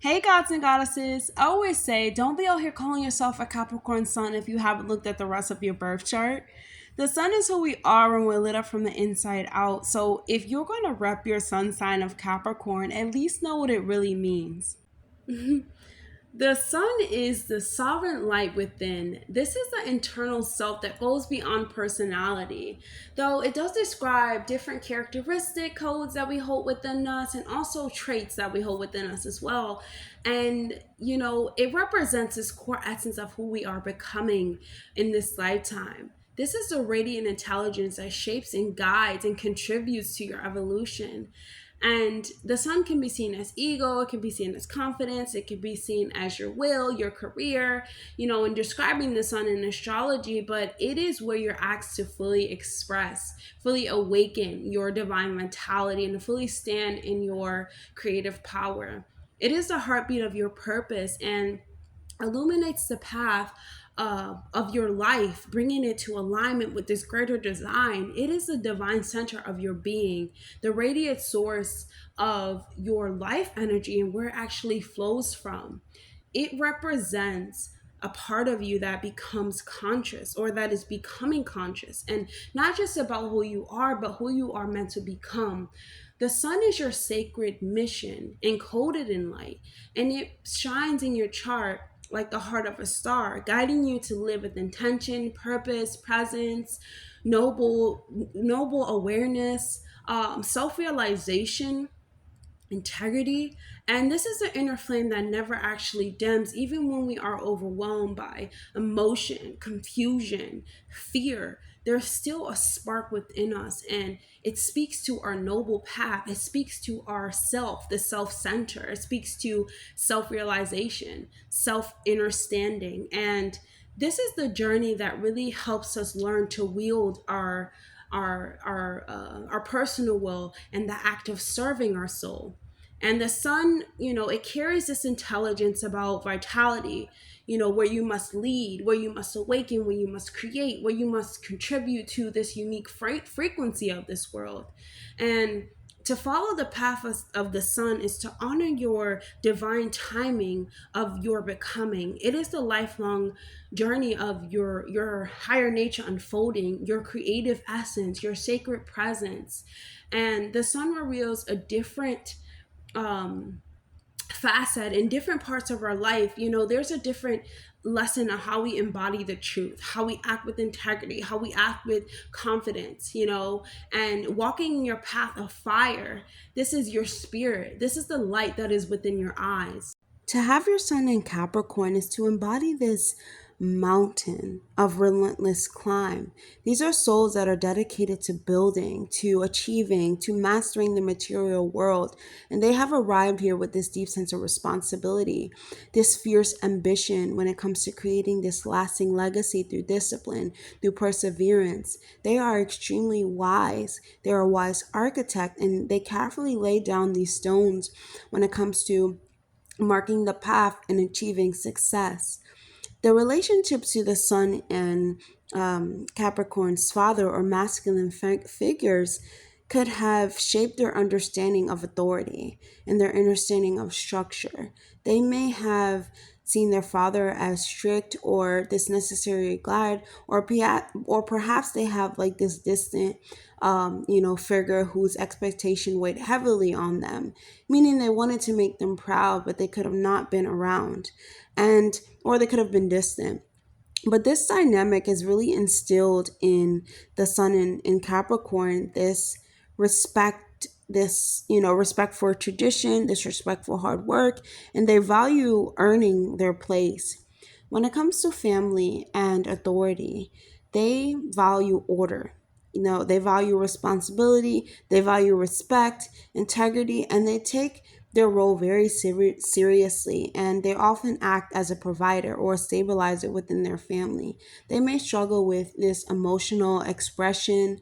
Hey, gods and goddesses. I always say, don't be out here calling yourself a Capricorn Sun if you haven't looked at the rest of your birth chart. The sun is who we are when we're lit up from the inside out. So if you're going to rep your sun sign of Capricorn, at least know what it really means. The sun is the sovereign light within. This is the internal self that goes beyond personality. Though it does describe different characteristic codes that we hold within us and also traits that we hold within us as well. And, it represents this core essence of who we are becoming in this lifetime. This is the radiant intelligence that shapes and guides and contributes to your evolution. And the sun can be seen as ego, it can be seen as confidence, it can be seen as your will, your career, in describing the sun in astrology, but it is where you're asked to fully express, fully awaken your divine mentality, and to fully stand in your creative power. It is the heartbeat of your purpose and illuminates the path of your life, bringing it to alignment with this greater design. It is the divine center of your being, the radiant source of your life energy and where it actually flows from. It represents a part of you that becomes conscious or that is becoming conscious, and not just about who you are, but who you are meant to become. The sun is your sacred mission encoded in light, and it shines in your chart like the heart of a star, guiding you to live with intention, purpose, presence, noble awareness, self-realization, integrity. And this is an inner flame that never actually dims, even when we are overwhelmed by emotion, confusion, fear. There's still a spark within us, and it speaks to our noble path. It speaks to our self, the self center. It speaks to self realization, self understanding. And this is the journey that really helps us learn to wield our personal will and the act of serving our soul. And the sun, it carries this intelligence about vitality, where you must lead, where you must awaken, where you must create, where you must contribute to this unique frequency of this world. And to follow the path of the sun is to honor your divine timing of your becoming. It is the lifelong journey of your higher nature unfolding, your creative essence, your sacred presence. And the sun reveals a different um facet in different parts of our life. There's a different lesson on how we embody the truth, how we act with integrity, how we act with confidence, and walking in your path of fire. This is your spirit. This is the light that is within your eyes. To have your sun in Capricorn is to embody this mountain of relentless climb. These are souls that are dedicated to building, to achieving, to mastering the material world. And they have arrived here with this deep sense of responsibility, this fierce ambition when it comes to creating this lasting legacy through discipline, through perseverance. They are extremely wise. They're a wise architect, and they carefully lay down these stones when it comes to marking the path and achieving success. The relationship to the sun and Capricorn's father or masculine figures could have shaped their understanding of authority and their understanding of structure. They may have seen their father as strict or this necessary guide, or perhaps they have like this distant, figure whose expectation weighed heavily on them, meaning they wanted to make them proud, but they could have not been around, and or they could have been distant. But this dynamic is really instilled in the sun in Capricorn, this respect, this, respect for tradition, this respect for hard work, and they value earning their place. When it comes to family and authority, they value order. They value responsibility, they value respect, integrity, and they take their role very seriously, and they often act as a provider or a stabilizer within their family. They may struggle with this emotional expression,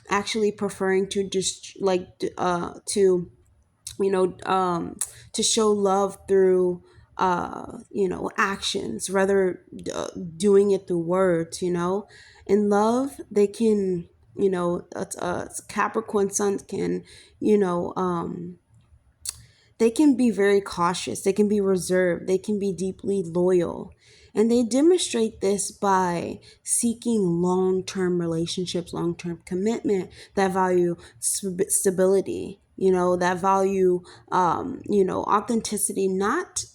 actually preferring to just you know to show love through actions rather doing it through words. In love they can, Capricorn Suns can, you know They can be very cautious, they can be reserved, they can be deeply loyal. And they demonstrate this by seeking long term relationships, long term commitment that value stability, that value, authenticity, not,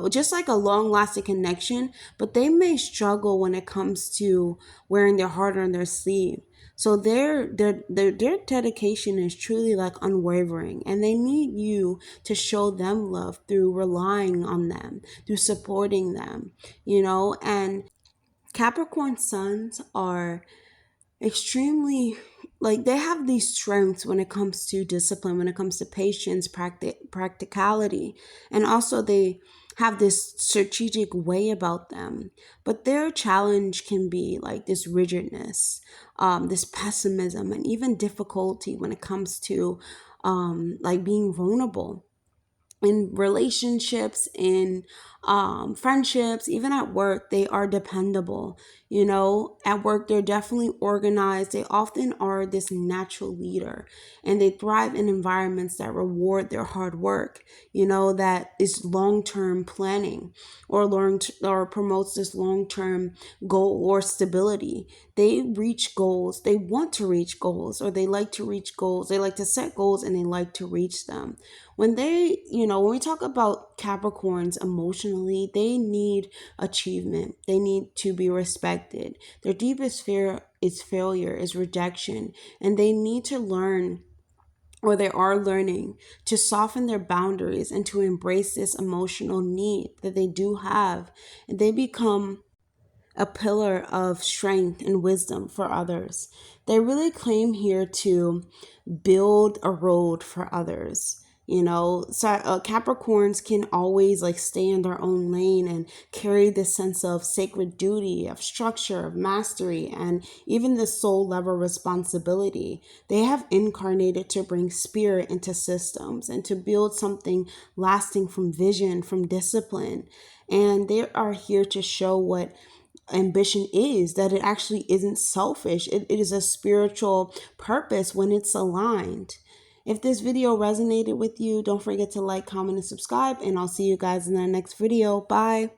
just like a long lasting connection, but they may struggle when it comes to wearing their heart on their sleeve. So their dedication is truly like unwavering, and they need you to show them love through relying on them, through supporting them, and Capricorn Suns are extremely, like, they have these strengths when it comes to discipline, when it comes to patience, practicality, and also they have this strategic way about them. But their challenge can be like this rigidness, this pessimism, and even difficulty when it comes to like being vulnerable in relationships, in friendships, even at work. They are dependable. At work, they're definitely organized. They often are this natural leader, and they thrive in environments that reward their hard work, that is long-term planning, or or promotes this long-term goal or stability. They reach goals, they want to reach goals, or they like to reach goals. They like to set goals, and they like to reach them. When we talk about Capricorns emotionally, they need achievement. They need to be respected. Their deepest fear is failure, is rejection, and they need to learn, or they are learning, to soften their boundaries and to embrace this emotional need that they do have. And they become a pillar of strength and wisdom for others. They really claim here to build a road for others. So Capricorns can always like stay in their own lane and carry this sense of sacred duty, of structure, of mastery, and even the soul level responsibility. They have incarnated to bring spirit into systems and to build something lasting from vision, from discipline. And they are here to show what ambition is, that it actually isn't selfish. It is a spiritual purpose when it's aligned. If this video resonated with you, don't forget to like, comment, and subscribe, and I'll see you guys in the next video. Bye.